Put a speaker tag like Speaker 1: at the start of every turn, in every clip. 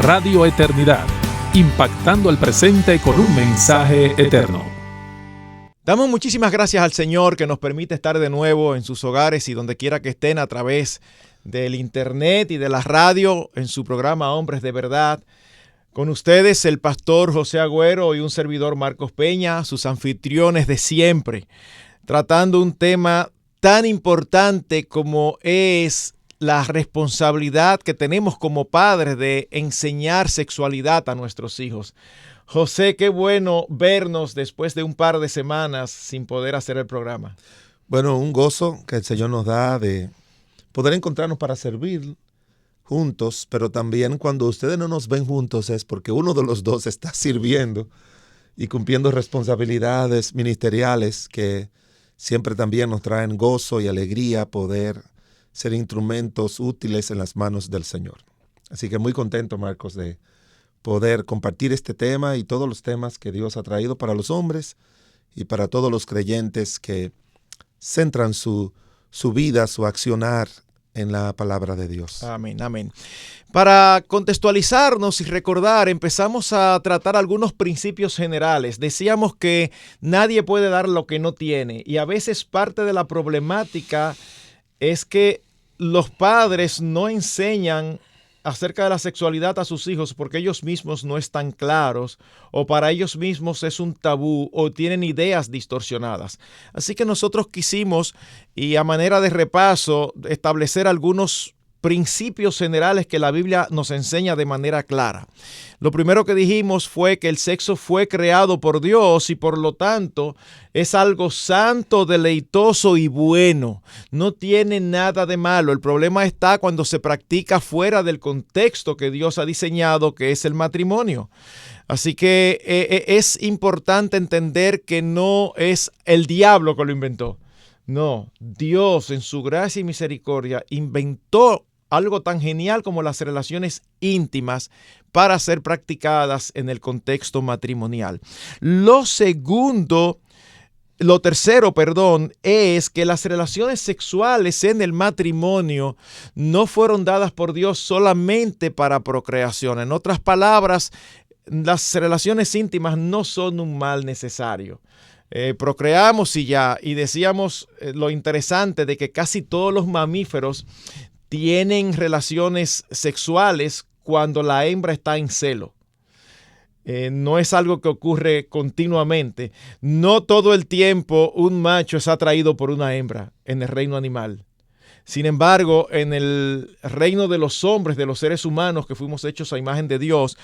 Speaker 1: Radio Eternidad, impactando el presente con un mensaje eterno.
Speaker 2: Damos muchísimas gracias al Señor que nos permite estar de nuevo en sus hogares y donde quiera que estén a través del internet y de la radio en su programa Hombres de Verdad. Con ustedes el pastor José Agüero y un servidor Marcos Peña, sus anfitriones de siempre, tratando un tema tan importante como es la responsabilidad que tenemos como padres de enseñar sexualidad a nuestros hijos. José, qué bueno vernos después de un par de semanas sin poder hacer el programa.
Speaker 3: Bueno, un gozo que el Señor nos da de poder encontrarnos para servir juntos, pero también cuando ustedes no nos ven juntos es porque uno de los dos está sirviendo y cumpliendo responsabilidades ministeriales que siempre también nos traen gozo y alegría poder ser instrumentos útiles en las manos del Señor. Así que muy contento, Marcos, de poder compartir este tema y todos los temas que Dios ha traído para los hombres y para todos los creyentes que centran su vida, su accionar en la palabra de Dios.
Speaker 2: Amén, amén. Para contextualizarnos y recordar, empezamos a tratar algunos principios generales. Decíamos que nadie puede dar lo que no tiene y a veces parte de la problemática es que los padres no enseñan acerca de la sexualidad a sus hijos porque ellos mismos no están claros o para ellos mismos es un tabú o tienen ideas distorsionadas. Así que nosotros quisimos, y a manera de repaso, establecer algunos principios generales que la Biblia nos enseña de manera clara. Lo primero que dijimos fue que el sexo fue creado por Dios y por lo tanto es algo santo, deleitoso y bueno. No tiene nada de malo. El problema está cuando se practica fuera del contexto que Dios ha diseñado, que es el matrimonio. Así que es importante entender que no es el diablo que lo inventó. No, Dios en su gracia y misericordia inventó algo tan genial como las relaciones íntimas para ser practicadas en el contexto matrimonial. Lo tercero, es que las relaciones sexuales en el matrimonio no fueron dadas por Dios solamente para procreación. En otras palabras, las relaciones íntimas no son un mal necesario. Procreamos y ya, y decíamos lo interesante de que casi todos los mamíferos tienen relaciones sexuales cuando la hembra está en celo. No es algo que ocurre continuamente. No todo el tiempo un macho es atraído por una hembra en el reino animal. Sin embargo, en el reino de los hombres, de los seres humanos que fuimos hechos a imagen de Dios,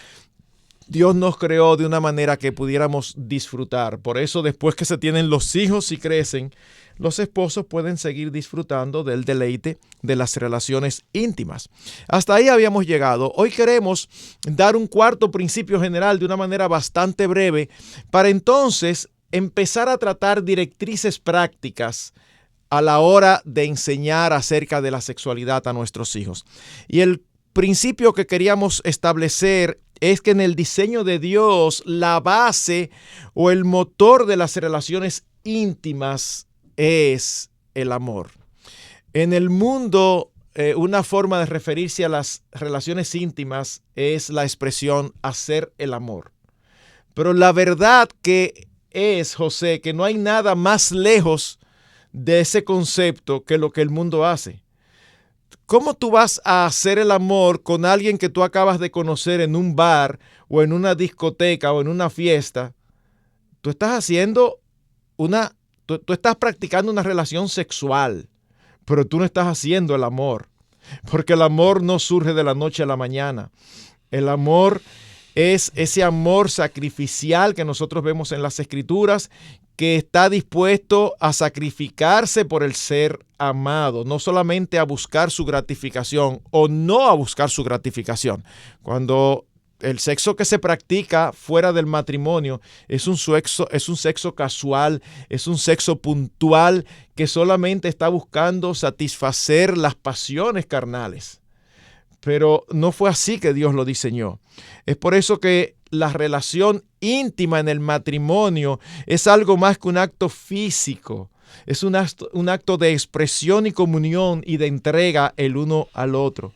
Speaker 2: Dios nos creó de una manera que pudiéramos disfrutar. Por eso, después que se tienen los hijos y crecen, los esposos pueden seguir disfrutando del deleite de las relaciones íntimas. Hasta ahí habíamos llegado. Hoy queremos dar un cuarto principio general de una manera bastante breve para entonces empezar a tratar directrices prácticas a la hora de enseñar acerca de la sexualidad a nuestros hijos. Y el principio que queríamos establecer es que en el diseño de Dios la base o el motor de las relaciones íntimas es el amor. En el mundo, una forma de referirse a las relaciones íntimas es la expresión hacer el amor. Pero la verdad que es, José, que no hay nada más lejos de ese concepto que lo que el mundo hace. ¿Cómo tú vas a hacer el amor con alguien que tú acabas de conocer en un bar o en una discoteca o en una fiesta? Tú estás haciendo tú estás practicando una relación sexual, pero tú no estás haciendo el amor, porque el amor no surge de la noche a la mañana. El amor es ese amor sacrificial que nosotros vemos en las Escrituras, que está dispuesto a sacrificarse por el ser amado, no solamente a buscar su gratificación o no a buscar su gratificación. Cuando el sexo que se practica fuera del matrimonio es un sexo casual, es un sexo puntual que solamente está buscando satisfacer las pasiones carnales. Pero no fue así que Dios lo diseñó. Es por eso que la relación íntima en el matrimonio es algo más que un acto físico. Es un acto de expresión y comunión y de entrega el uno al otro.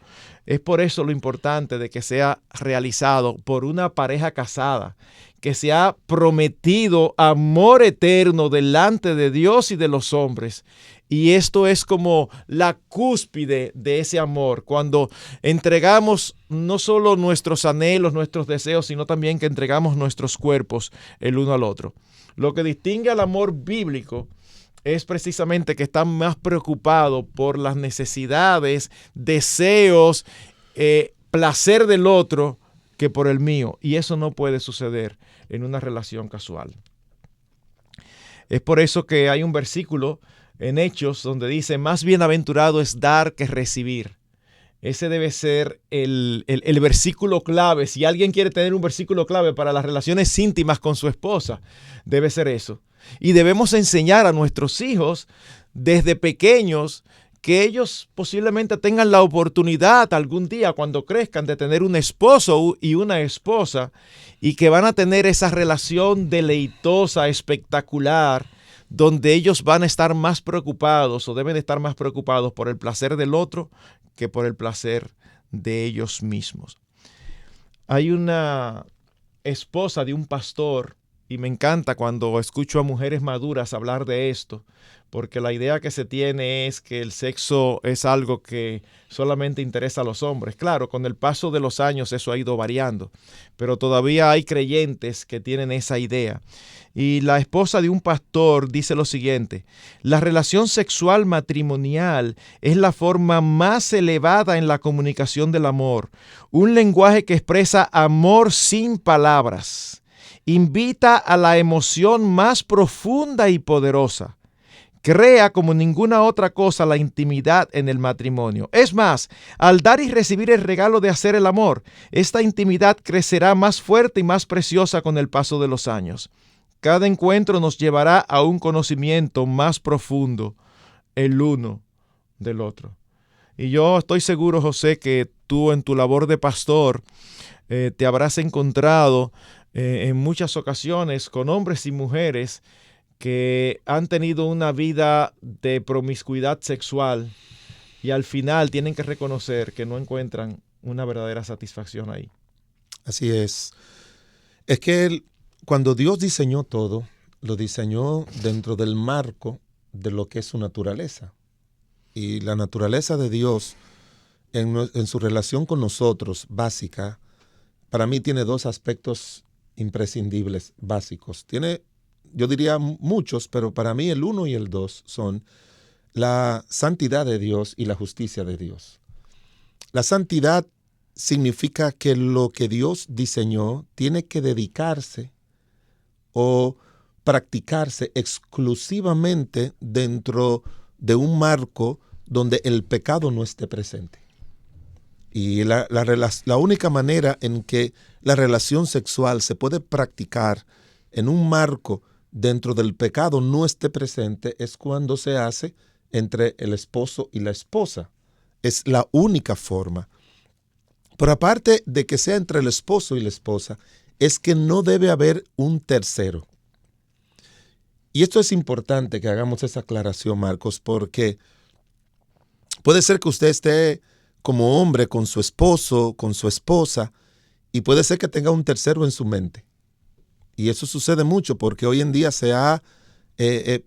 Speaker 2: Es por eso lo importante de que sea realizado por una pareja casada, que se ha prometido amor eterno delante de Dios y de los hombres. Y esto es como la cúspide de ese amor, cuando entregamos no solo nuestros anhelos, nuestros deseos, sino también que entregamos nuestros cuerpos el uno al otro. Lo que distingue al amor bíblico es precisamente que está más preocupado por las necesidades, deseos, placer del otro que por el mío. Y eso no puede suceder en una relación casual. Es por eso que hay un versículo en Hechos donde dice: más bienaventurado es dar que recibir. Ese debe ser el versículo clave. Si alguien quiere tener un versículo clave para las relaciones íntimas con su esposa, debe ser eso. Y debemos enseñar a nuestros hijos desde pequeños que ellos posiblemente tengan la oportunidad algún día cuando crezcan de tener un esposo y una esposa, y que van a tener esa relación deleitosa, espectacular, donde ellos van a estar más preocupados o deben estar más preocupados por el placer del otro que por el placer de ellos mismos. Hay una esposa de un pastor, y me encanta cuando escucho a mujeres maduras hablar de esto, porque la idea que se tiene es que el sexo es algo que solamente interesa a los hombres. Claro, con el paso de los años eso ha ido variando, pero todavía hay creyentes que tienen esa idea. Y la esposa de un pastor dice lo siguiente: la relación sexual matrimonial es la forma más elevada en la comunicación del amor, un lenguaje que expresa amor sin palabras, invita a la emoción más profunda y poderosa. Crea como ninguna otra cosa la intimidad en el matrimonio. Es más, al dar y recibir el regalo de hacer el amor, esta intimidad crecerá más fuerte y más preciosa con el paso de los años. Cada encuentro nos llevará a un conocimiento más profundo el uno del otro. Y yo estoy seguro, José, que tú en tu labor de pastor te habrás encontrado en muchas ocasiones con hombres y mujeres que han tenido una vida de promiscuidad sexual y al final tienen que reconocer que no encuentran una verdadera satisfacción ahí.
Speaker 3: Así es. Es que cuando Dios diseñó todo, lo diseñó dentro del marco de lo que es su naturaleza. Y la naturaleza de Dios en su relación con nosotros, básica, para mí tiene dos aspectos imprescindibles, básicos. Tiene, yo diría muchos, pero para mí el 1 y el 2 son la santidad de Dios y la justicia de Dios. La santidad significa que lo que Dios diseñó tiene que dedicarse o practicarse exclusivamente dentro de un marco donde el pecado no esté presente. Y la única manera en que la relación sexual se puede practicar en un marco dentro del pecado no esté presente es cuando se hace entre el esposo y la esposa. Es la única forma. Pero aparte de que sea entre el esposo y la esposa, es que no debe haber un tercero. Y esto es importante que hagamos esa aclaración, Marcos, porque puede ser que usted esté como hombre con su esposo, con su esposa, y puede ser que tenga un tercero en su mente. Y eso sucede mucho porque hoy en día se ha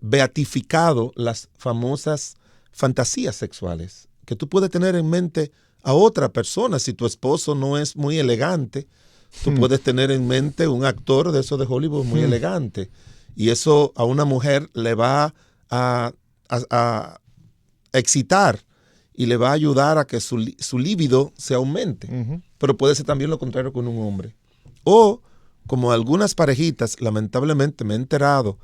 Speaker 3: beatificado las famosas fantasías sexuales, que tú puedes tener en mente a otra persona. Si tu esposo no es muy elegante, tú puedes tener en mente un actor de esos de Hollywood muy elegante. Y eso a una mujer le va a excitar y le va a ayudar a que su líbido se aumente. Uh-huh. Pero puede ser también lo contrario con un hombre. O, como algunas parejitas, lamentablemente me he enterado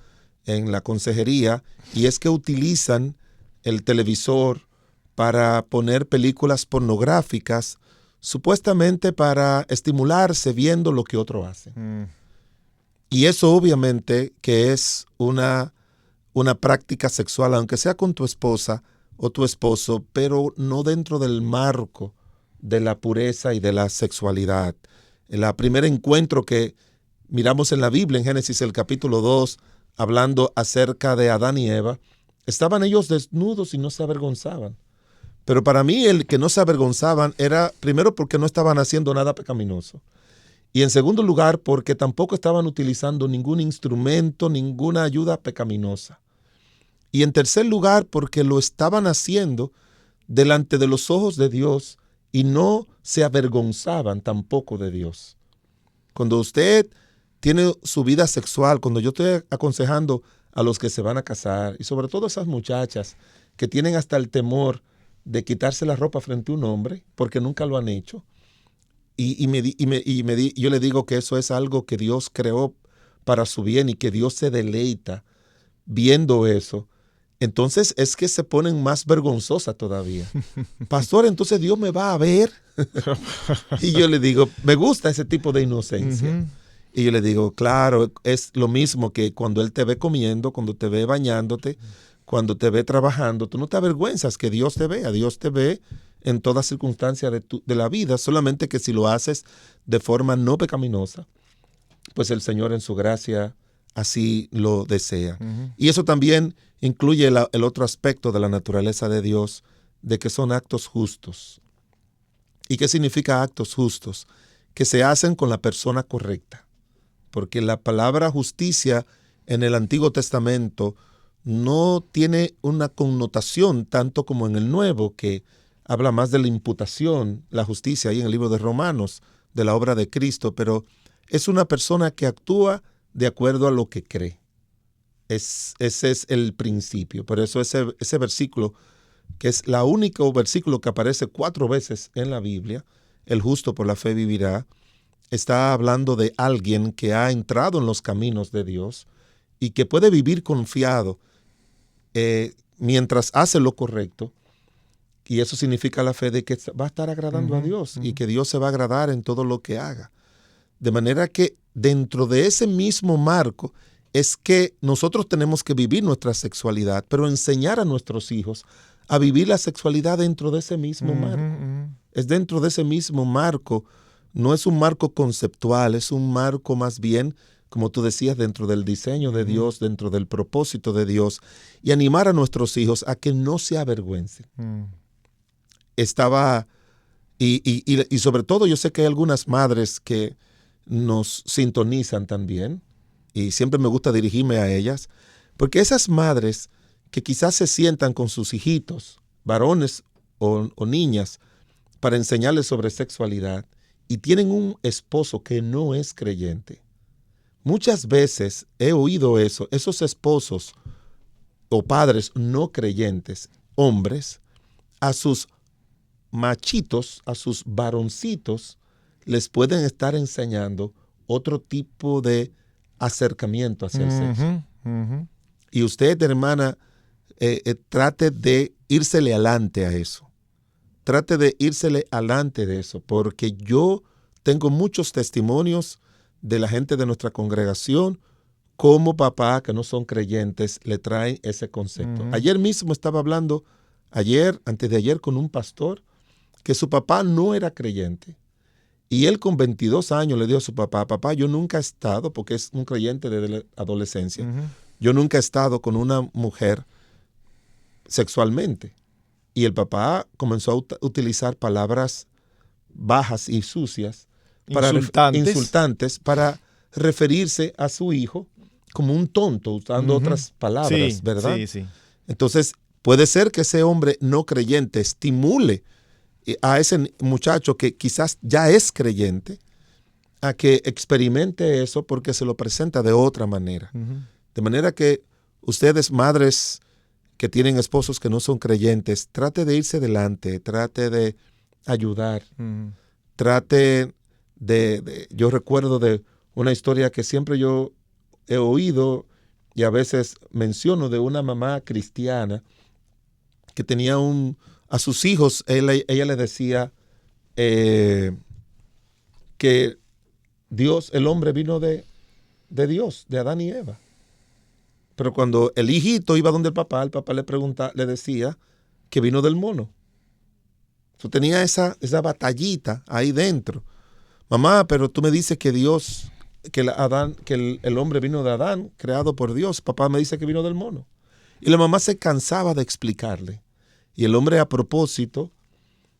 Speaker 3: en la consejería, y es que utilizan el televisor para poner películas pornográficas, supuestamente para estimularse viendo lo que otro hace. Y eso obviamente que es una práctica sexual, aunque sea con tu esposa o tu esposo, pero no dentro del marco de la pureza y de la sexualidad. El primer encuentro que miramos en la Biblia, en Génesis el capítulo 2, hablando acerca de Adán y Eva, estaban ellos desnudos y no se avergonzaban. Pero para mí el que no se avergonzaban era, primero, porque no estaban haciendo nada pecaminoso. Y en segundo lugar, porque tampoco estaban utilizando ningún instrumento, ninguna ayuda pecaminosa. Y en tercer lugar, porque lo estaban haciendo delante de los ojos de Dios y no se avergonzaban tampoco de Dios. Cuando usted tiene su vida sexual, cuando yo estoy aconsejando a los que se van a casar, y sobre todo esas muchachas que tienen hasta el temor de quitarse la ropa frente a un hombre, porque nunca lo han hecho, yo le digo que eso es algo que Dios creó para su bien y que Dios se deleita viendo eso. Entonces es que se ponen más vergonzosas todavía. Pastor, entonces Dios me va a ver. Y yo le digo, me gusta ese tipo de inocencia. Uh-huh. Y yo le digo, claro, es lo mismo que cuando Él te ve comiendo, cuando te ve bañándote, cuando te ve trabajando, tú no te avergüenzas que Dios te vea. Dios te ve en toda circunstancia de la vida, solamente que si lo haces de forma no pecaminosa, pues el Señor en su gracia así lo desea. Uh-huh. Y eso también incluye el otro aspecto de la naturaleza de Dios, de que son actos justos. ¿Y qué significa actos justos? Que se hacen con la persona correcta. Porque la palabra justicia en el Antiguo Testamento no tiene una connotación tanto como en el Nuevo, que habla más de la imputación, la justicia, ahí en el libro de Romanos, de la obra de Cristo, pero es una persona que actúa de acuerdo a lo que cree. Ese es el principio. Por eso ese versículo, que es el único versículo que aparece 4 veces en la Biblia, el justo por la fe vivirá, está hablando de alguien que ha entrado en los caminos de Dios y que puede vivir confiado mientras hace lo correcto. Y eso significa la fe de que va a estar agradando a Dios y que Dios se va a agradar en todo lo que haga. De manera que dentro de ese mismo marco es que nosotros tenemos que vivir nuestra sexualidad, pero enseñar a nuestros hijos a vivir la sexualidad dentro de ese mismo marco. Es dentro de ese mismo marco, no es un marco conceptual, es un marco más bien, como tú decías, dentro del diseño de Dios, dentro del propósito de Dios, y animar a nuestros hijos a que no se avergüencen. Y sobre todo yo sé que hay algunas madres que nos sintonizan también, y siempre me gusta dirigirme a ellas, porque esas madres que quizás se sientan con sus hijitos, varones o niñas, para enseñarles sobre sexualidad, y tienen un esposo que no es creyente. Muchas veces he oído eso, esos esposos o padres no creyentes, hombres, a sus machitos, a sus varoncitos, les pueden estar enseñando otro tipo de acercamiento hacia el sexo. Y usted, hermana, trate de írsele adelante a eso. Trate de írsele adelante de eso, porque yo tengo muchos testimonios de la gente de nuestra congregación, como papá que no son creyentes le traen ese concepto. Ayer mismo estaba hablando, antes de ayer, con un pastor que su papá no era creyente. Y él con 22 años le dijo a su papá, papá, yo nunca he estado, porque es un creyente de la adolescencia, yo nunca he estado con una mujer sexualmente. Y el papá comenzó a utilizar palabras bajas y sucias, insultantes, para referirse a su hijo como un tonto, usando otras palabras, sí, ¿verdad? Sí, sí. Entonces, puede ser que ese hombre no creyente estimule a ese muchacho que quizás ya es creyente a que experimente eso porque se lo presenta de otra manera. De manera que ustedes, madres que tienen esposos que no son creyentes, trate de irse delante, trate de ayudar, trate yo recuerdo de una historia que siempre yo he oído y a veces menciono de una mamá cristiana que tenía a sus hijos, ella le decía que el hombre vino de Dios, de Adán y Eva. Pero cuando el hijito iba donde el papá le decía que vino del mono. Tú tenías esa batallita ahí dentro. Mamá, pero tú me dices que Dios, que el hombre vino de Adán, creado por Dios. Papá me dice que vino del mono. Y la mamá se cansaba de explicarle. Y el hombre a propósito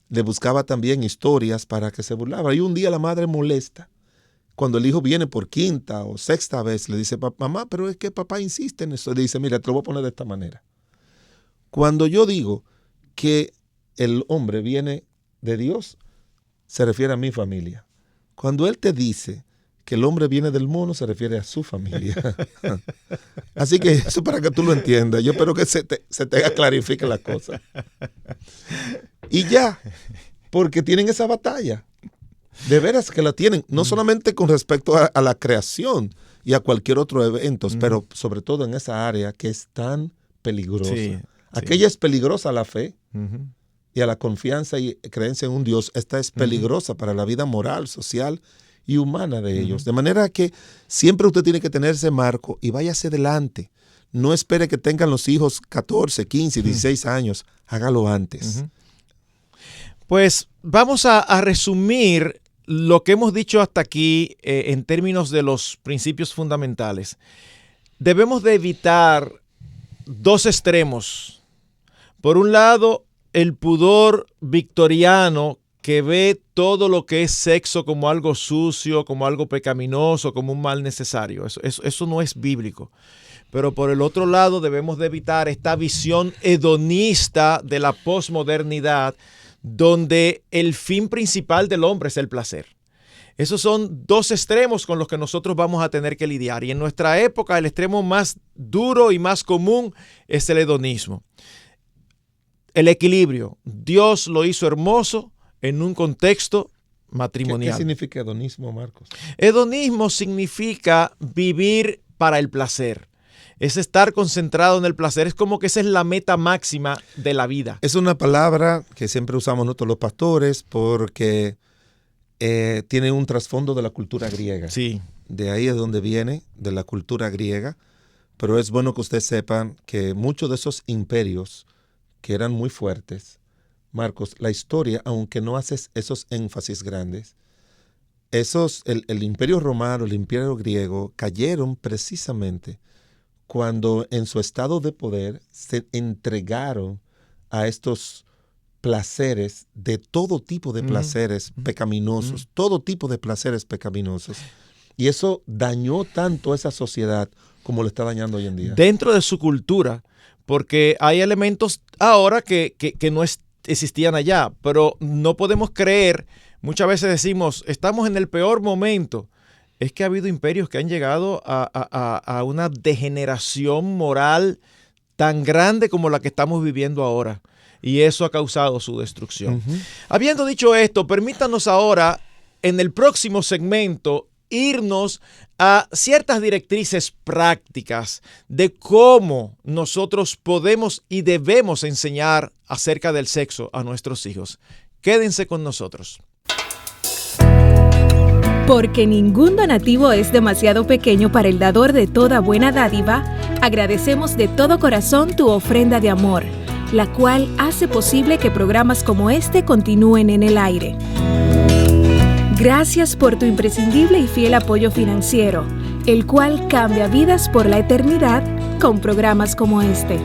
Speaker 3: le buscaba también historias para que se burlaba. Y un día la madre molesta. Cuando el hijo viene por quinta o sexta vez, le dice, mamá, pero es que papá insiste en eso. Le dice, mira, te lo voy a poner de esta manera. Cuando yo digo que el hombre viene de Dios, se refiere a mi familia. Cuando él te dice que el hombre viene del mono, se refiere a su familia. Así que eso para que tú lo entiendas. Yo espero que se te clarifique la cosa. Y ya, porque tienen esa batalla. De veras que la tienen, no solamente con respecto a la creación y a cualquier otro evento, pero sobre todo en esa área que es tan peligrosa. Sí, aquella es peligrosa a la fe y a la confianza y creencia en un Dios. Esta es peligrosa para la vida moral, social y humana de ellos. De manera que siempre usted tiene que tener ese marco y váyase adelante. No espere que tengan los hijos 14, 15, 16 años. Hágalo antes.
Speaker 2: Pues vamos a resumir lo que hemos dicho hasta aquí en términos de los principios fundamentales. Debemos de evitar dos extremos. Por un lado, el pudor victoriano que ve todo lo que es sexo como algo sucio, como algo pecaminoso, como un mal necesario. Eso no es bíblico. Pero por el otro lado, debemos de evitar esta visión hedonista de la posmodernidad, donde el fin principal del hombre es el placer. Esos son dos extremos con los que nosotros vamos a tener que lidiar. Y en nuestra época, el extremo más duro y más común es el hedonismo. El equilibrio. Dios lo hizo hermoso en un contexto matrimonial.
Speaker 3: ¿Qué significa hedonismo, Marcos?
Speaker 2: Hedonismo significa vivir para el placer. Es estar concentrado en el placer. Es como que esa es la meta máxima de la vida.
Speaker 3: Es una palabra que siempre usamos nosotros los pastores porque tiene un trasfondo de la cultura griega.
Speaker 2: Sí.
Speaker 3: De ahí es donde viene, de la cultura griega. Pero es bueno que ustedes sepan que muchos de esos imperios que eran muy fuertes, Marcos, la historia, aunque no haces esos énfasis grandes, el imperio romano, el imperio griego, cayeron precisamente cuando en su estado de poder se entregaron a estos placeres, de todo tipo de placeres pecaminosos, todo tipo de placeres pecaminosos. Y eso dañó tanto a esa sociedad como lo está dañando hoy en día.
Speaker 2: Dentro de su cultura, porque hay elementos ahora que no existían allá, pero no podemos creer, muchas veces decimos, estamos en el peor momento. Es que ha habido imperios que han llegado a una degeneración moral tan grande como la que estamos viviendo ahora. Y eso ha causado su destrucción. Habiendo dicho esto, permítanos ahora, en el próximo segmento, irnos a ciertas directrices prácticas de cómo nosotros podemos y debemos enseñar acerca del sexo a nuestros hijos. Quédense con nosotros.
Speaker 4: Porque ningún donativo es demasiado pequeño para el dador de toda buena dádiva, agradecemos de todo corazón tu ofrenda de amor, la cual hace posible que programas como este continúen en el aire. Gracias por tu imprescindible y fiel apoyo financiero, el cual cambia vidas por la eternidad con programas como este.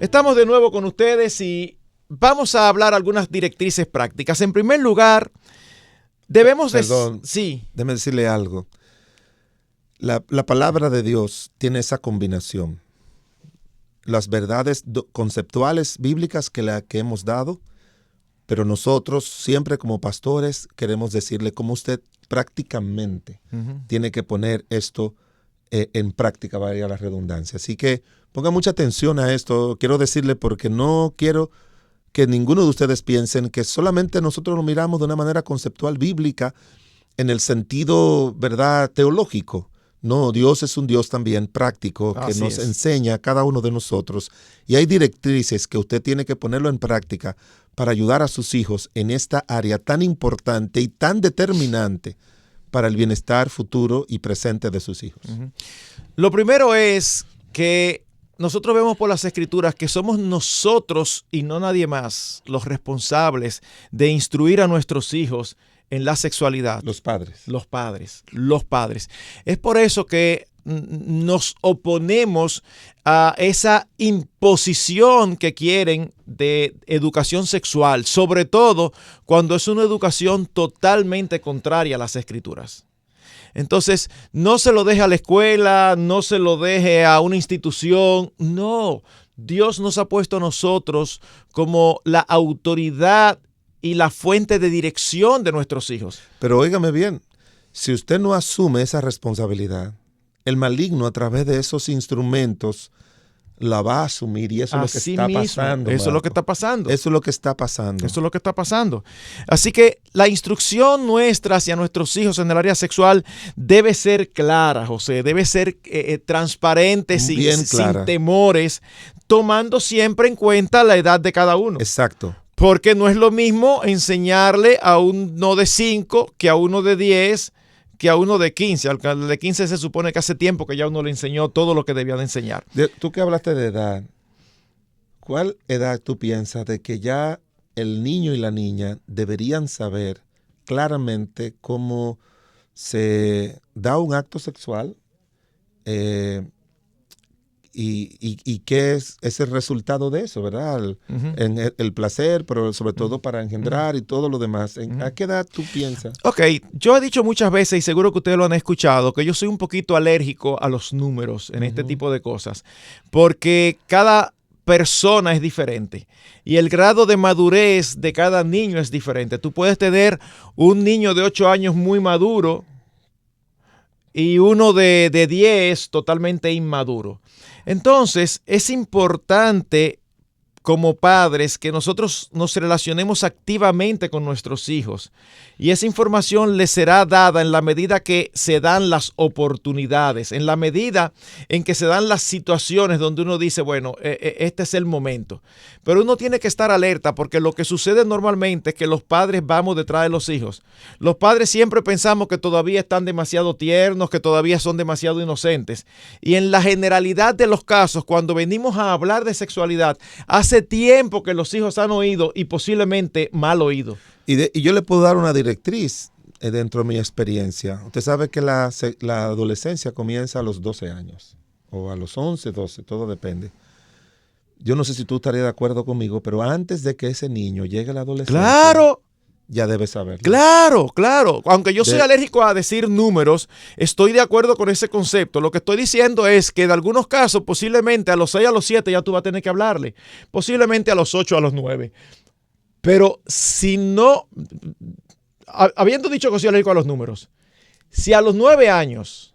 Speaker 2: Estamos de nuevo con ustedes y vamos a hablar algunas directrices prácticas. En primer lugar, debemos...
Speaker 3: Perdón,
Speaker 2: sí.
Speaker 3: Déjeme decirle algo. La palabra de Dios tiene esa combinación. Las verdades conceptuales bíblicas que hemos dado, pero nosotros siempre como pastores queremos decirle cómo usted prácticamente tiene que poner esto en práctica, vaya la redundancia. Así que ponga mucha atención a esto. Quiero decirle porque no quiero que ninguno de ustedes piensen que solamente nosotros lo miramos de una manera conceptual bíblica en el sentido, ¿verdad?, teológico. No, Dios es un Dios también práctico que nos enseña a cada uno de nosotros. Y hay directrices que usted tiene que ponerlo en práctica para ayudar a sus hijos en esta área tan importante y tan determinante para el bienestar futuro y presente de sus hijos.
Speaker 2: Lo primero es que nosotros vemos por las Escrituras que somos nosotros y no nadie más los responsables de instruir a nuestros hijos en la sexualidad.
Speaker 3: Los padres.
Speaker 2: Los padres. Es por eso que nos oponemos a esa imposición que quieren de educación sexual, sobre todo cuando es una educación totalmente contraria a las Escrituras. Entonces, no se lo deje a la escuela, no se lo deje a una institución, no. Dios nos ha puesto a nosotros como la autoridad y la fuente de dirección de nuestros hijos.
Speaker 3: Pero óigame bien, si usted no asume esa responsabilidad, el maligno a través de esos instrumentos la va a asumir y eso es lo que está pasando.
Speaker 2: Eso es lo que está pasando.
Speaker 3: Eso es lo que está pasando.
Speaker 2: Eso es lo que está pasando. Así que la instrucción nuestra hacia nuestros hijos en el área sexual debe ser clara, José. Debe ser transparente, sin temores, tomando siempre en cuenta la edad de cada uno.
Speaker 3: Exacto.
Speaker 2: Porque no es lo mismo enseñarle a uno de 5 que a uno de 10 que a uno de 15. Al de 15 se supone que hace tiempo que ya uno le enseñó todo lo que debía de enseñar.
Speaker 3: Tú que hablaste de edad, ¿cuál edad tú piensas de que ya el niño y la niña deberían saber claramente cómo se da un acto sexual y qué es el resultado de eso, ¿verdad? El placer, pero sobre todo para engendrar y todo lo demás. ¿A qué edad tú piensas?
Speaker 2: Ok, yo he dicho muchas veces, y seguro que ustedes lo han escuchado, que yo soy un poquito alérgico a los números en este tipo de cosas, porque cada persona es diferente y el grado de madurez de cada niño es diferente. Tú puedes tener un niño de 8 años muy maduro y uno de 10 totalmente inmaduro. Entonces, es importante como padres que nosotros nos relacionemos activamente con nuestros hijos y esa información les será dada en la medida que se dan las oportunidades, en la medida en que se dan las situaciones donde uno dice, bueno, este es el momento. Pero uno tiene que estar alerta porque lo que sucede normalmente es que los padres vamos detrás de los hijos. Los padres siempre pensamos que todavía están demasiado tiernos, que todavía son demasiado inocentes. Y en la generalidad de los casos, cuando venimos a hablar de sexualidad, hace tiempo que los hijos han oído y posiblemente mal oído.
Speaker 3: Y yo le puedo dar una directriz dentro de mi experiencia. Usted sabe que la adolescencia comienza a los 12 años o a los 11, 12, todo depende. Yo no sé si tú estarías de acuerdo conmigo, pero antes de que ese niño llegue a la adolescencia,
Speaker 2: ¡claro!,
Speaker 3: ya debe saberlo.
Speaker 2: Claro. Aunque yo soy alérgico a decir números, estoy de acuerdo con ese concepto. Lo que estoy diciendo es que en algunos casos, posiblemente a los 6, a los 7 ya tú vas a tener que hablarle. Posiblemente a los 8, a los 9. Pero si no, habiendo dicho que soy alérgico a los números, si a los 9 años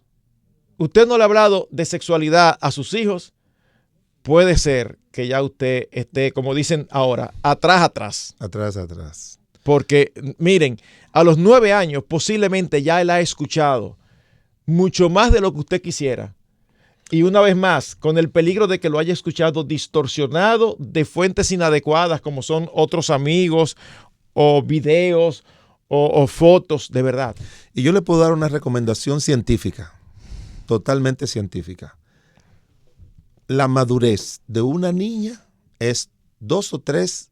Speaker 2: usted no le ha hablado de sexualidad a sus hijos, puede ser que ya usted esté, como dicen ahora, atrás.
Speaker 3: Atrás.
Speaker 2: Porque, miren, a los 9 años posiblemente ya él ha escuchado mucho más de lo que usted quisiera. Y una vez más, con el peligro de que lo haya escuchado distorsionado de fuentes inadecuadas como son otros amigos o videos o fotos de verdad.
Speaker 3: Y yo le puedo dar una recomendación científica, totalmente científica. La madurez de una niña es 2 o 3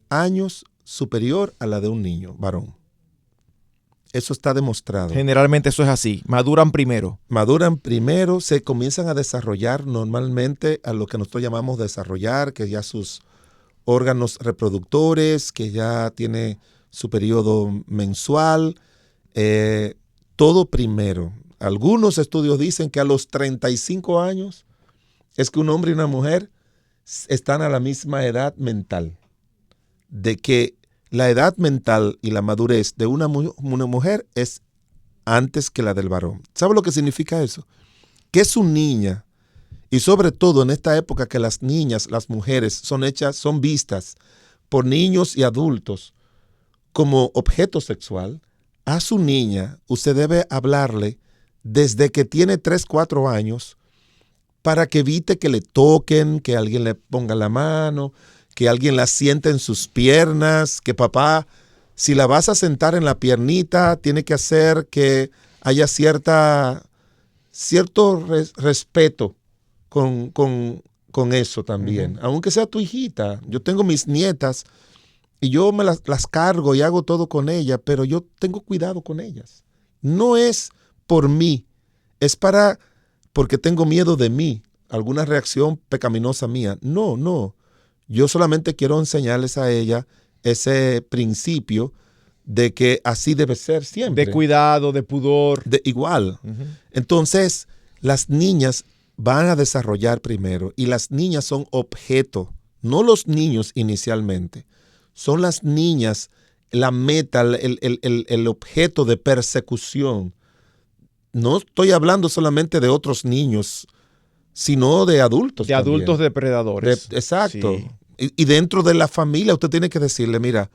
Speaker 3: años superior a la de un niño varón. Eso está demostrado.
Speaker 2: Generalmente eso es así. Maduran primero,
Speaker 3: se comienzan a desarrollar normalmente a lo que nosotros llamamos desarrollar, que ya sus órganos reproductores, que ya tiene su periodo mensual, todo primero. Algunos estudios dicen que a los 35 años es que un hombre y una mujer están a la misma edad mental, de que la edad mental y la madurez de una mujer es antes que la del varón. ¿Sabe lo que significa eso? Que su niña, y sobre todo en esta época que las niñas, las mujeres son vistas por niños y adultos como objeto sexual, a su niña usted debe hablarle desde que tiene 3, 4 años para que evite que le toquen, que alguien le ponga la mano, que alguien la siente en sus piernas, que papá, si la vas a sentar en la piernita, tiene que hacer que haya cierto respeto con eso también. Aunque sea tu hijita. Yo tengo mis nietas y yo me las cargo y hago todo con ellas, pero yo tengo cuidado con ellas. No es por mí, es porque tengo miedo de mí, alguna reacción pecaminosa mía. No. Yo solamente quiero enseñarles a ella ese principio de que así debe ser siempre.
Speaker 2: De cuidado, de pudor.
Speaker 3: Igual. Uh-huh. Entonces, las niñas van a desarrollar primero y las niñas son objeto, no los niños inicialmente. Son las niñas la meta, el objeto de persecución. No estoy hablando solamente de otros niños, sino de adultos.
Speaker 2: De también. Adultos depredadores.
Speaker 3: Exacto. Sí. Y dentro de la familia usted tiene que decirle, mira,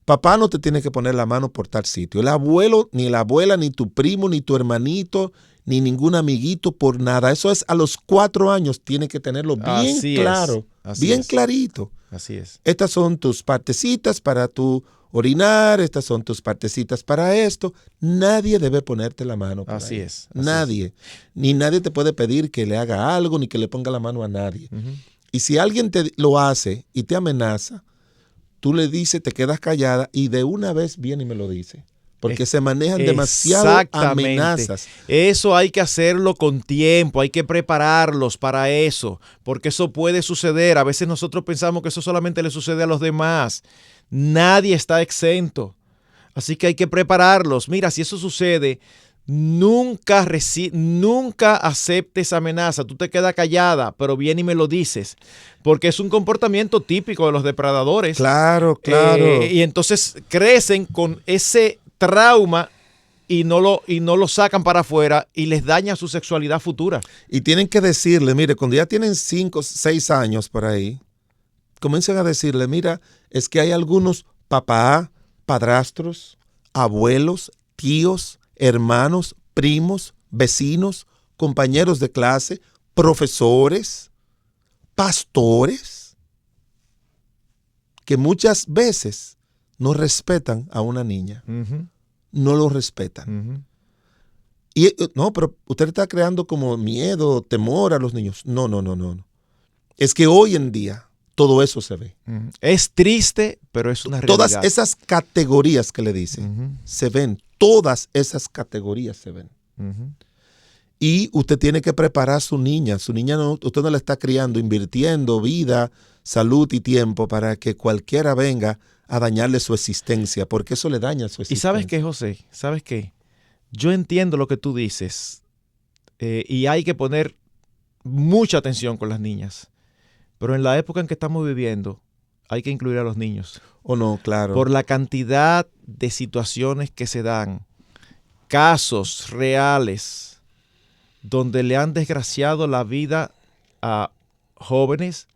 Speaker 3: papá no te tiene que poner la mano por tal sitio. El abuelo, ni la abuela, ni tu primo, ni tu hermanito, ni ningún amiguito por nada. Eso es a los 4 años, tiene que tenerlo bien claro, bien clarito.
Speaker 2: Así es.
Speaker 3: Estas son tus partecitas para tu orinar, estas son tus partecitas para esto. Nadie debe ponerte la mano por
Speaker 2: Así
Speaker 3: ahí.
Speaker 2: es.
Speaker 3: Nadie. Ni nadie te puede pedir que le haga algo, ni que le ponga la mano a nadie. Uh-huh. Y si alguien te lo hace y te amenaza, tú le dices, te quedas callada y de una vez viene y me lo dice. Porque se manejan demasiado amenazas.
Speaker 2: Eso hay que hacerlo con tiempo, hay que prepararlos para eso, porque eso puede suceder. A veces nosotros pensamos que eso solamente le sucede a los demás. Nadie está exento. Así que hay que prepararlos. Mira, si eso sucede, nunca aceptes amenaza. Tú te quedas callada, pero viene y me lo dices. Porque es un comportamiento típico de los depredadores.
Speaker 3: Claro.
Speaker 2: Y entonces crecen con ese trauma y no lo sacan para afuera y les daña su sexualidad futura.
Speaker 3: Y tienen que decirle, mire, cuando ya tienen 5, 6 años por ahí, comiencen a decirle, mira, es que hay algunos papás, padrastros, abuelos, tíos, hermanos, primos, vecinos, compañeros de clase, profesores, pastores, que muchas veces no respetan a una niña. Uh-huh. No lo respetan. Uh-huh. Y no, pero usted está creando como miedo, temor a los niños. No. Es que hoy en día todo eso se ve.
Speaker 2: Uh-huh. Es triste, pero es una realidad.
Speaker 3: Todas esas categorías que le dicen, uh-huh, se ven. Todas esas categorías se ven. Uh-huh. Y usted tiene que preparar a su niña. Su niña usted no la está criando, invirtiendo vida, salud y tiempo para que cualquiera venga a dañarle su existencia, porque eso le daña su existencia.
Speaker 2: ¿Y sabes qué, José? ¿Sabes qué? Yo entiendo lo que tú dices y hay que poner mucha atención con las niñas. Pero en la época en que estamos viviendo, hay que incluir a los niños.
Speaker 3: ¿O no? Claro.
Speaker 2: Por la cantidad de situaciones que se dan, casos reales, donde le han desgraciado la vida a jóvenes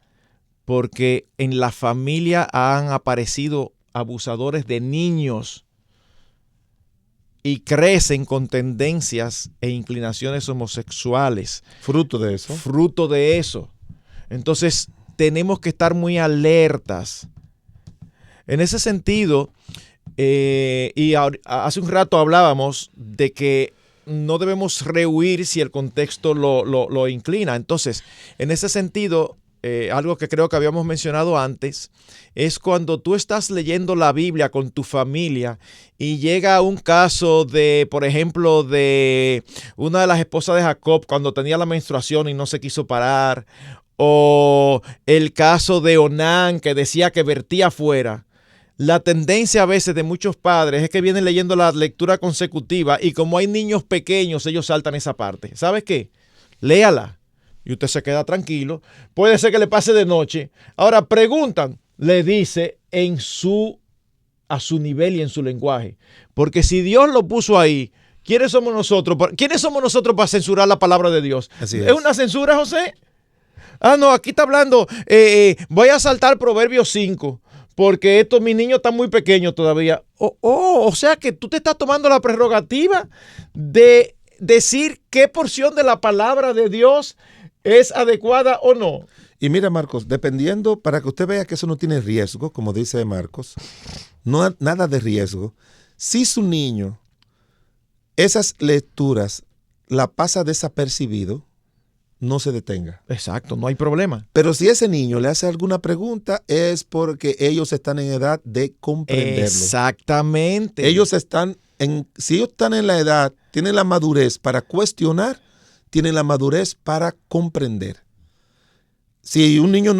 Speaker 2: porque en la familia han aparecido abusadores de niños y crecen con tendencias e inclinaciones homosexuales.
Speaker 3: Fruto de eso.
Speaker 2: Fruto de eso. Entonces, tenemos que estar muy alertas. En ese sentido, hace un rato hablábamos de que no debemos rehuir si el contexto lo inclina. Entonces, en ese sentido, algo que creo que habíamos mencionado antes, es cuando tú estás leyendo la Biblia con tu familia y llega un caso de, por ejemplo, de una de las esposas de Jacob cuando tenía la menstruación y no se quiso parar, o el caso de Onán que decía que vertía fuera. La tendencia a veces de muchos padres es que vienen leyendo la lectura consecutiva y como hay niños pequeños, ellos saltan esa parte. ¿Sabes qué? Léala y usted se queda tranquilo. Puede ser que le pase de noche. Ahora preguntan, le dice a su nivel y en su lenguaje. Porque si Dios lo puso ahí, ¿quiénes somos nosotros para censurar la palabra de Dios?
Speaker 3: Así es.
Speaker 2: ¿Es una censura, José? No, aquí está hablando, voy a saltar Proverbios 5, porque mis niños están muy pequeños todavía. O sea que tú te estás tomando la prerrogativa de decir qué porción de la palabra de Dios es adecuada o no.
Speaker 3: Y mira, Marcos, dependiendo, para que usted vea que eso no tiene riesgo, como dice Marcos, no nada de riesgo. Si su niño esas lecturas la pasa desapercibido, no se detenga.
Speaker 2: Exacto, no hay problema.
Speaker 3: Pero si ese niño le hace alguna pregunta, es porque ellos están en edad de comprenderlo.
Speaker 2: Exactamente.
Speaker 3: Si ellos están en la edad, tienen la madurez para cuestionar, tienen la madurez para comprender. Si un niño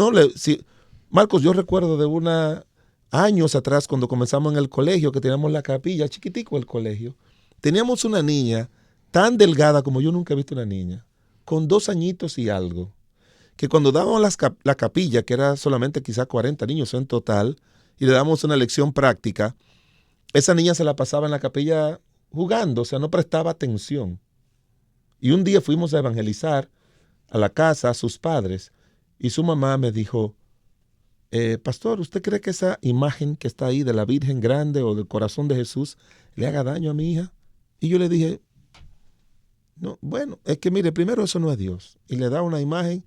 Speaker 3: Marcos, yo recuerdo de años atrás, cuando comenzamos en el colegio, que teníamos la capilla, chiquitico el colegio, teníamos una niña tan delgada como yo nunca he visto una niña, con 2 añitos y algo, que cuando dábamos la capilla, que era solamente quizá 40 niños en total, y le damos una lección práctica, esa niña se la pasaba en la capilla jugando, o sea, no prestaba atención. Y un día fuimos a evangelizar a la casa a sus padres, y su mamá me dijo, pastor, ¿usted cree que esa imagen que está ahí de la Virgen grande o del corazón de Jesús le haga daño a mi hija? Y yo le dije, no, bueno, es que mire, primero eso no es Dios. Y le da una imagen,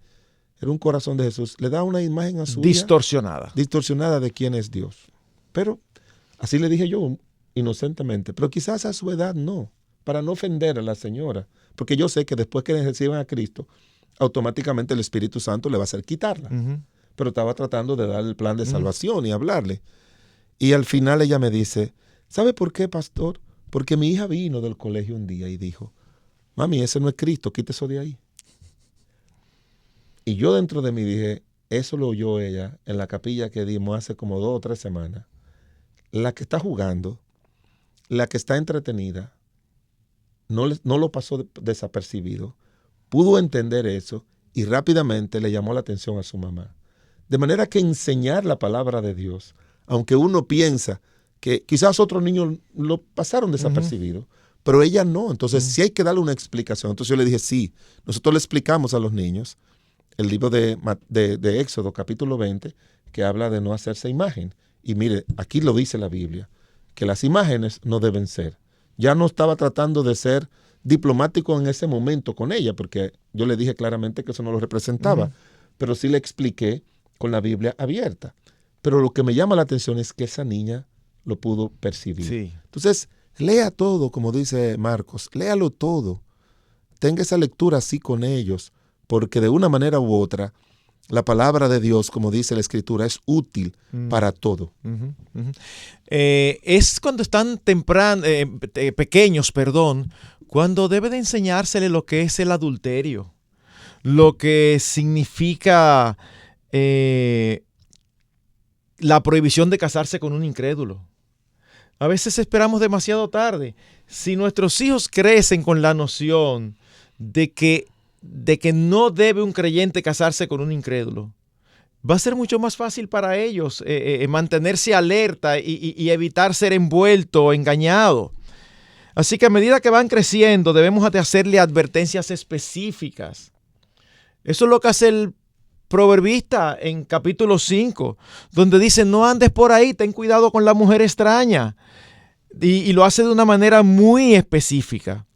Speaker 3: era un corazón de Jesús, le da una imagen a su
Speaker 2: distorsionada.
Speaker 3: Distorsionada de quién es Dios. Pero así le dije yo, inocentemente, pero quizás a su edad no, para no ofender a la señora, porque yo sé que después que reciban a Cristo, automáticamente el Espíritu Santo le va a hacer quitarla.
Speaker 2: Uh-huh.
Speaker 3: Pero estaba tratando de dar el plan de salvación y hablarle. Y al final ella me dice, ¿sabe por qué, pastor? Porque mi hija vino del colegio un día y dijo, mami, ese no es Cristo, quite eso de ahí. Y yo dentro de mí dije, eso lo oyó ella en la capilla que dimos hace como 2 o 3 semanas. La que está jugando, la que está entretenida, no lo pasó desapercibido, pudo entender eso y rápidamente le llamó la atención a su mamá. De manera que enseñar la palabra de Dios, aunque uno piensa que quizás otros niños lo pasaron desapercibido, pero ella no. Entonces sí hay que darle una explicación. Entonces yo le dije, sí, nosotros le explicamos a los niños el libro de Éxodo, capítulo 20, que habla de no hacerse imagen. Y mire, aquí lo dice la Biblia, que las imágenes no deben ser. Ya no estaba tratando de ser diplomático en ese momento con ella, porque yo le dije claramente que eso no lo representaba, pero sí le expliqué con la Biblia abierta. Pero lo que me llama la atención es que esa niña lo pudo percibir.
Speaker 2: Sí.
Speaker 3: Entonces, lea todo, como dice Marcos, léalo todo. Tenga esa lectura así con ellos, porque de una manera u otra, la palabra de Dios, como dice la Escritura, es útil para todo.
Speaker 2: Es cuando están pequeños, cuando debe de enseñársele lo que es el adulterio, lo que significa la prohibición de casarse con un incrédulo. A veces esperamos demasiado tarde. Si nuestros hijos crecen con la noción de que no debe un creyente casarse con un incrédulo, va a ser mucho más fácil para ellos mantenerse alerta y evitar ser envuelto o engañado. Así que a medida que van creciendo, debemos de hacerle advertencias específicas. Eso es lo que hace el proverbista en capítulo 5, donde dice, no andes por ahí, ten cuidado con la mujer extraña. Y lo hace de una manera muy específica.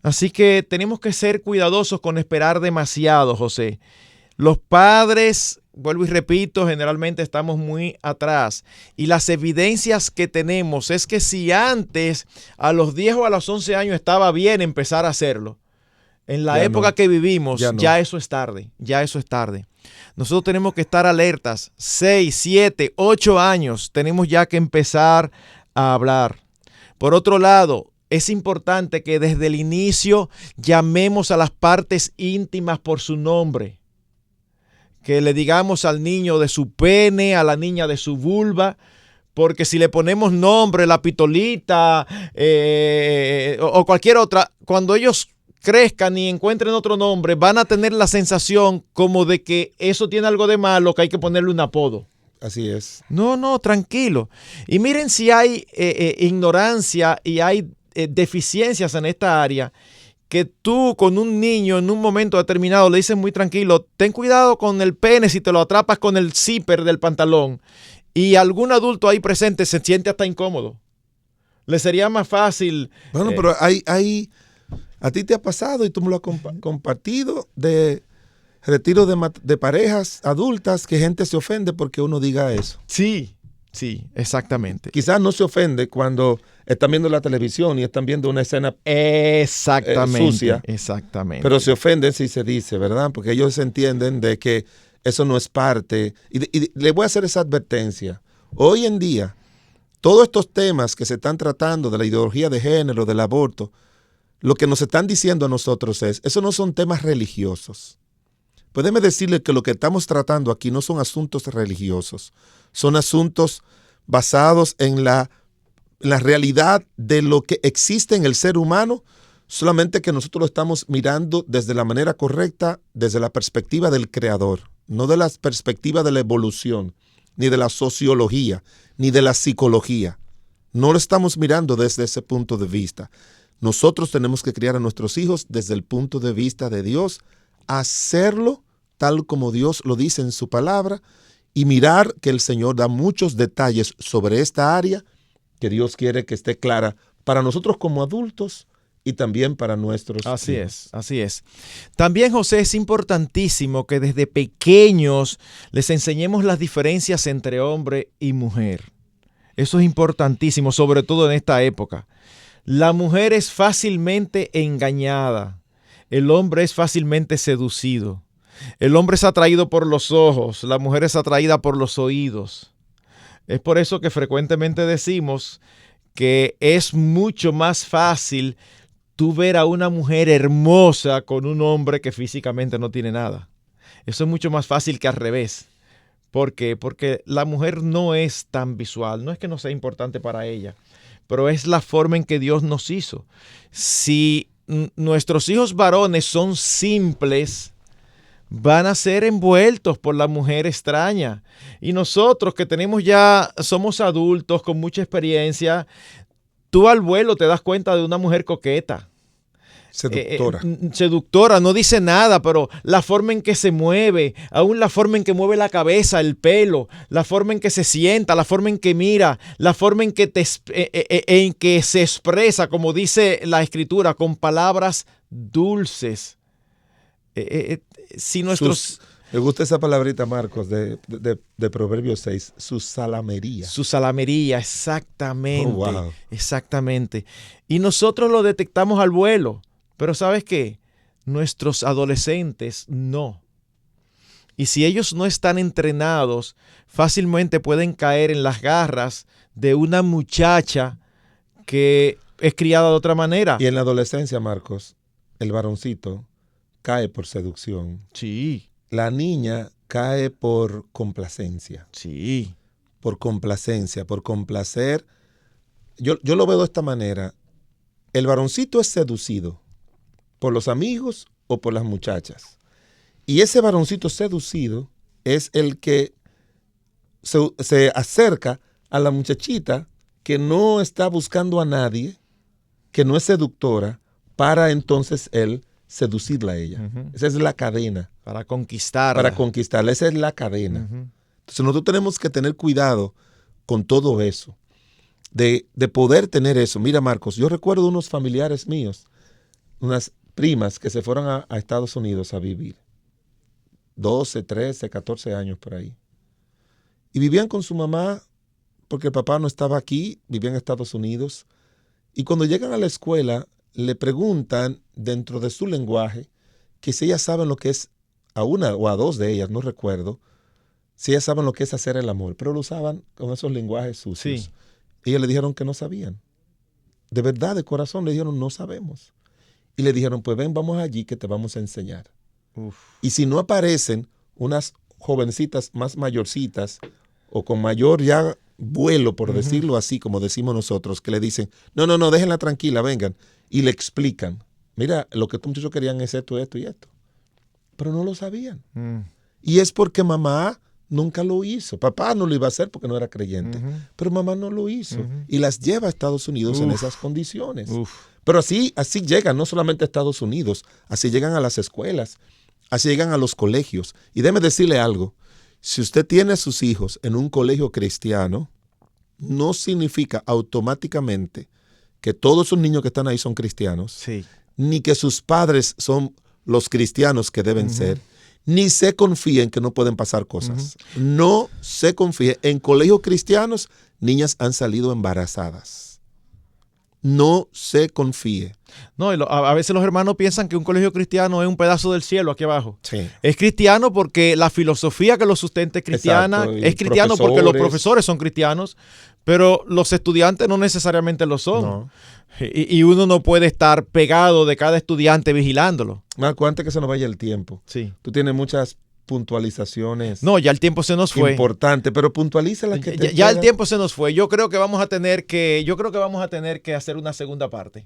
Speaker 2: Así que tenemos que ser cuidadosos con esperar demasiado, José. Los padres, vuelvo y repito, generalmente estamos muy atrás. Y las evidencias que tenemos es que si antes, a los 10 o a los 11 años, estaba bien empezar a hacerlo, en la época que vivimos, ya eso es tarde. Nosotros tenemos que estar alertas. 6, 7, 8 años tenemos ya que empezar a hablar. Por otro lado, es importante que desde el inicio llamemos a las partes íntimas por su nombre. Que le digamos al niño de su pene, a la niña de su vulva, porque si le ponemos nombre, la pitolita o cualquier otra, cuando ellos crezcan y encuentren otro nombre, van a tener la sensación como de que eso tiene algo de malo, que hay que ponerle un apodo.
Speaker 3: Así es.
Speaker 2: No, tranquilo. Y miren si hay ignorancia y hay deficiencias en esta área, que tú con un niño en un momento determinado le dices muy tranquilo, ten cuidado con el pene si te lo atrapas con el zipper del pantalón, y algún adulto ahí presente se siente hasta incómodo. Le sería más fácil.
Speaker 3: Bueno, pero hay a ti te ha pasado y tú me lo has compartido de retiro de parejas adultas que gente se ofende porque uno diga eso.
Speaker 2: Sí, exactamente.
Speaker 3: Quizás no se ofende cuando están viendo la televisión y están viendo una escena
Speaker 2: Exactamente,
Speaker 3: sucia.
Speaker 2: exactamente.
Speaker 3: Pero se ofenden si se dice, ¿verdad? Porque ellos entienden de que eso no es parte. Y le voy a hacer esa advertencia. Hoy en día, todos estos temas que se están tratando de la ideología de género, del aborto, lo que nos están diciendo a nosotros es, esos no son temas religiosos. Pues déjeme decirle que lo que estamos tratando aquí no son asuntos religiosos, son asuntos basados en la realidad de lo que existe en el ser humano, solamente que nosotros lo estamos mirando desde la manera correcta, desde la perspectiva del Creador, no de la perspectiva de la evolución, ni de la sociología, ni de la psicología. No lo estamos mirando desde ese punto de vista. Nosotros tenemos que criar a nuestros hijos desde el punto de vista de Dios, hacerlo tal como Dios lo dice en su palabra y mirar que el Señor da muchos detalles sobre esta área que Dios quiere que esté clara para nosotros como adultos y también para nuestros hijos.
Speaker 2: Así es. También, José, es importantísimo que desde pequeños les enseñemos las diferencias entre hombre y mujer. Eso es importantísimo, sobre todo en esta época. La mujer es fácilmente engañada. El hombre es fácilmente seducido. El hombre es atraído por los ojos. La mujer es atraída por los oídos. Es por eso que frecuentemente decimos que es mucho más fácil tú ver a una mujer hermosa con un hombre que físicamente no tiene nada. Eso es mucho más fácil que al revés. ¿Por qué? Porque la mujer no es tan visual. No es que no sea importante para ella, pero es la forma en que Dios nos hizo. Si nuestros hijos varones son simples, van a ser envueltos por la mujer extraña. Y nosotros que somos adultos con mucha experiencia, tú al vuelo te das cuenta de una mujer coqueta.
Speaker 3: Seductora.
Speaker 2: Seductora, no dice nada, pero la forma en que se mueve, aún la forma en que mueve la cabeza, el pelo, la forma en que se sienta, la forma en que mira, la forma en que, en que se expresa, como dice la Escritura, con palabras dulces. Si nuestros...
Speaker 3: Me gusta esa palabrita, Marcos, de Proverbios 6, su salamería.
Speaker 2: Su salamería, exactamente.
Speaker 3: Oh, wow.
Speaker 2: Exactamente. Y nosotros lo detectamos al vuelo. Pero ¿sabes qué? Nuestros adolescentes no. Y si ellos no están entrenados, fácilmente pueden caer en las garras de una muchacha que es criada de otra manera.
Speaker 3: Y en la adolescencia, Marcos, el varoncito cae por seducción.
Speaker 2: Sí.
Speaker 3: La niña cae por complacencia.
Speaker 2: Sí.
Speaker 3: Por complacencia, por complacer. Yo lo veo de esta manera. El varoncito es seducido por los amigos o por las muchachas. Y ese varoncito seducido es el que se acerca a la muchachita que no está buscando a nadie, que no es seductora, para entonces él seducirla a ella. Uh-huh. Esa es la cadena.
Speaker 2: Para conquistarla.
Speaker 3: Para conquistarla. Esa es la cadena. Uh-huh. Entonces nosotros tenemos que tener cuidado con todo eso. De poder tener eso. Mira, Marcos, yo recuerdo unos familiares míos, unas primas que se fueron a Estados Unidos a vivir. 12, 13, 14 años por ahí. Y vivían con su mamá porque el papá no estaba aquí, vivían en Estados Unidos. Y cuando llegan a la escuela, le preguntan dentro de su lenguaje que si ellas saben lo que es, a una o a dos de ellas, no recuerdo, si ellas saben lo que es hacer el amor, pero lo usaban con esos lenguajes sucios. Sí. Ellos le dijeron que no sabían. De verdad, de corazón, le dijeron no sabemos. Y le dijeron, pues ven, vamos allí que te vamos a enseñar. Uf. Y si no aparecen unas jovencitas más mayorcitas o con mayor ya vuelo, por decirlo así, como decimos nosotros, que le dicen, no, déjenla tranquila, vengan. Y le explican, mira, lo que estos muchachos querían es esto, esto y esto. Pero no lo sabían. Y es porque mamá nunca lo hizo. Papá no lo iba a hacer porque no era creyente. Pero mamá no lo hizo. Y las lleva a Estados Unidos en esas condiciones. Pero así llegan, no solamente a Estados Unidos, así llegan a las escuelas, así llegan a los colegios. Y déjeme decirle algo, si usted tiene a sus hijos en un colegio cristiano, no significa automáticamente que todos esos niños que están ahí son cristianos, sí, ni que sus padres son los cristianos que deben ser, ni se confíen que no pueden pasar cosas. No se confíen. En colegios cristianos, niñas han salido embarazadas. no se confíe.
Speaker 2: No, a veces los hermanos piensan que un colegio cristiano es un pedazo del cielo aquí abajo.
Speaker 3: Sí.
Speaker 2: Es cristiano porque la filosofía que lo sustenta es cristiana.
Speaker 3: Exacto,
Speaker 2: Es cristiano porque los profesores son cristianos, pero los estudiantes no necesariamente lo son.
Speaker 3: No.
Speaker 2: Y uno no puede estar pegado de cada estudiante vigilándolo.
Speaker 3: Marco, antes que se nos vaya el tiempo,
Speaker 2: Sí.
Speaker 3: tú tienes muchas puntualizaciones
Speaker 2: No, ya el tiempo se nos fue.
Speaker 3: importantes, pero puntualiza las que te
Speaker 2: Ya el
Speaker 3: quedan.
Speaker 2: tiempo se nos fue. Yo creo que vamos a tener que hacer una segunda parte.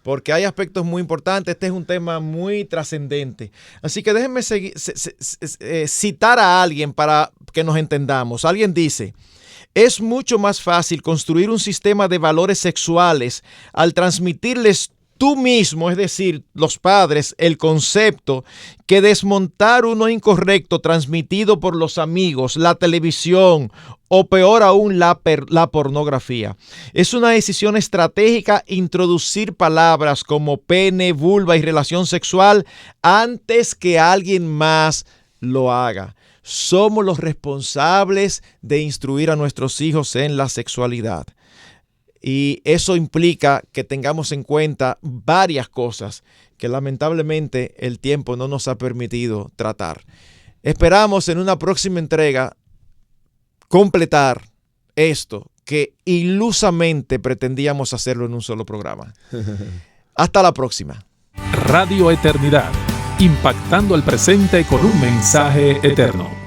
Speaker 2: Porque hay aspectos muy importantes. Este es un tema muy trascendente. Así que déjenme citar a alguien para que nos entendamos. Alguien dice: es mucho más fácil construir un sistema de valores sexuales al transmitirles tú mismo, es decir, los padres, el concepto, que desmontar uno incorrecto transmitido por los amigos, la televisión o peor aún la pornografía. Es una decisión estratégica introducir palabras como pene, vulva y relación sexual antes que alguien más lo haga. Somos los responsables de instruir a nuestros hijos en la sexualidad. Y eso implica que tengamos en cuenta varias cosas que lamentablemente el tiempo no nos ha permitido tratar. Esperamos en una próxima entrega completar esto que ilusamente pretendíamos hacerlo en un solo programa. Hasta la próxima.
Speaker 1: Radio Eternidad, impactando el presente con un mensaje eterno.